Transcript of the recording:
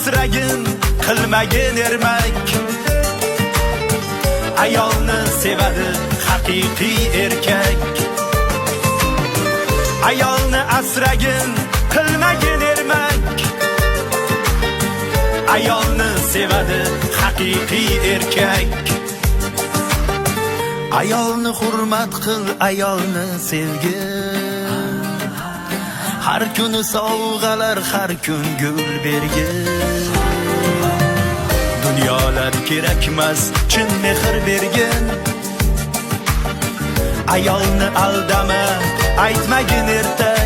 asragin, qilmagin ermak. Ayolni sevadi haqiqiy erkak. Ayolni asragin, qilmagin ermak. Ayolni sevadi haqiqiy erkak. Ayolni hurmat qil, ayolni sevgin. Har kuni sovg'alar, har kun gul bergin. Dunyolar kerakmas, chin mehr bergin. Ayolni aldama, aytmagin erta.